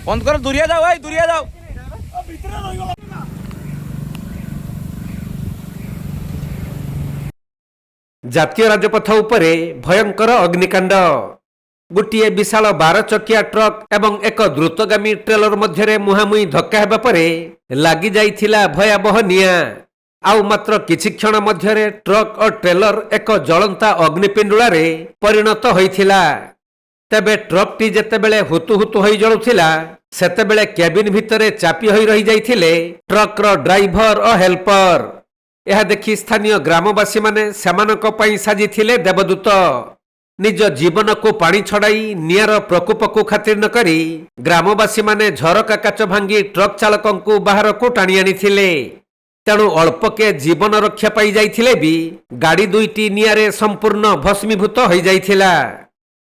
বন্ধ করো, দূরিয়ে যাও ভাই, দূরিয়ে যাও। জাতীয় রাজপଥ ଉପରେ ଭୟଙ୍କର ଅଗ୍ନିକାଣ୍ଡ। ଗୋଟିଏ ବିଶାଳ 12 ଚକିଆ ଟ୍ରକ୍ ଏବଂ ଏକ ଦ୍ରୁତଗାମୀ ଟ୍ରେଲର ମଧ୍ୟରେ ମୁହାଁମୁହିଁ ଧକ୍କା ହେବା ପରେ ଲାଗି ଯାଇଥିଲା ଭୟାବହ ନିଆଁ। ଆଉ ମାତ୍ର କିଛି କ୍ଷଣ ମଧ୍ୟରେ ଟ୍ରକ୍ ଓ ଟ୍ରେଲର ଏକ ଜଳନ୍ତା ଅଗ୍ନିପିଣ୍ଡୁଳାରେ ପରିଣତ ହୋଇଥିଲା। ତେବେ ଟ୍ରକ୍ଟି ଯେତେବେଳେ ହୁତୁ ହୁତୁ ହୋଇ ଜଳୁଥିଲା ସେତେବେଳେ କ୍ୟାବିନ୍ ଭିତରେ ଚାପି ହୋଇ ରହିଯାଇଥିଲେ ଟ୍ରକ୍ର ଡ୍ରାଇଭର ଓ ହେଲ୍ପର। ଏହା ଦେଖି ସ୍ଥାନୀୟ ଗ୍ରାମବାସୀମାନେ ସେମାନଙ୍କ ପାଇଁ ସାଜିଥିଲେ ଦେବଦୂତ। ନିଜ ଜୀବନକୁ ପାଣି ଛଡ଼ାଇ ନିଆଁର ପ୍ରକୋପକୁ ଖାତିର ନ କରି ଗ୍ରାମବାସୀମାନେ ଝରକା କାଚ ଭାଙ୍ଗି ଟ୍ରକ୍ ଚାଳକଙ୍କୁ ବାହାରକୁ ଟାଣି ଆଣିଥିଲେ। ତେଣୁ ଅଳ୍ପକେ ଜୀବନ ରକ୍ଷା ପାଇଯାଇଥିଲେ ବି ଗାଡ଼ି ଦୁଇଟି ନିଆଁରେ ସମ୍ପୂର୍ଣ୍ଣ ଭସ୍ମୀଭୂତ ହୋଇଯାଇଥିଲା।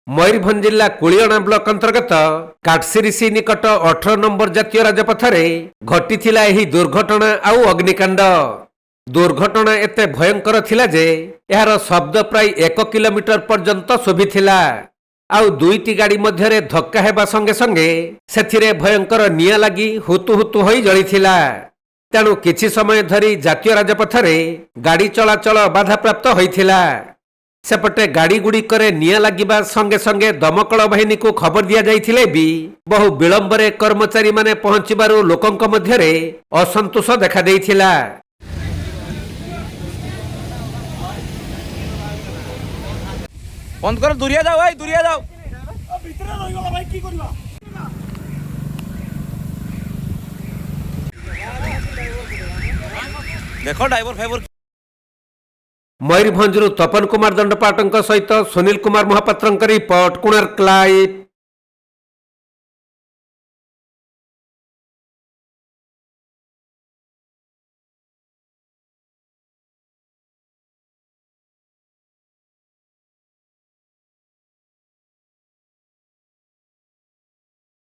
ମୟୂରଭଞ୍ଜ ଜିଲ୍ଲା କୁଳିଅଣା ବ୍ଲକ ଅନ୍ତର୍ଗତ କାଟସିରିସି ନିକଟ 18 ନମ୍ବର ଜାତୀୟ ରାଜପଥରେ ଘଟିଥିଲା ଏହି ଦୁର୍ଘଟଣା ଆଉ ଅଗ୍ନିକାଣ୍ଡ। ଦୁର୍ଘଟଣା ଏତେ ଭୟଙ୍କର ଥିଲା ଯେ ଏହାର ଶବ୍ଦ ପ୍ରାୟ 1 କିଲୋମିଟର ପର୍ଯ୍ୟନ୍ତ ଶୁଭିଥିଲା। ଆଉ ଦୁଇଟି ଗାଡ଼ି ମଧ୍ୟରେ ଧକ୍କା ହେବା ସଙ୍ଗେ ସଙ୍ଗେ ସେଥିରେ ଭୟଙ୍କର ନିଆଁ ଲାଗି ହୁତୁ ହୁତୁ ହୋଇ ଜଳିଥିଲା। ତେଣୁ କିଛି ସମୟ ଧରି ଜାତୀୟ ରାଜପଥରେ ଗାଡ଼ି ଚଳାଚଳ ବାଧାପ୍ରାପ୍ତ ହୋଇଥିଲା। ସେପଟେ ଗାଡ଼ିଗୁଡ଼ିକରେ ନିଆଁ ଲାଗିବା ସଙ୍ଗେ ସଙ୍ଗେ ଦମକଳ ବାହିନୀକୁ ଖବର ଦିଆଯାଇଥିଲେ ବି ବହୁ ବିଳମ୍ବରେ କର୍ମଚାରୀମାନେ ପହଞ୍ଚିବାରୁ ଲୋକଙ୍କ ମଧ୍ୟରେ ଅସନ୍ତୋଷ ଦେଖାଦେଇଥିଲା। বন্ধ করো, দূরিয়ে যাও ভাই, দূরিয়ে যাও। দেখো ড্রাইভর ফাইভর। ମୟୂରଭଞ୍ଜରୁ ତପନ କୁମାର ଦଣ୍ଡପାଟଙ୍କ ସହିତ ସୁନୀଲ କୁମାର ମହାପାତ୍ରଙ୍କ ରିପୋର୍ଟ, କୋଣାର୍କ ଲାଇଭ୍।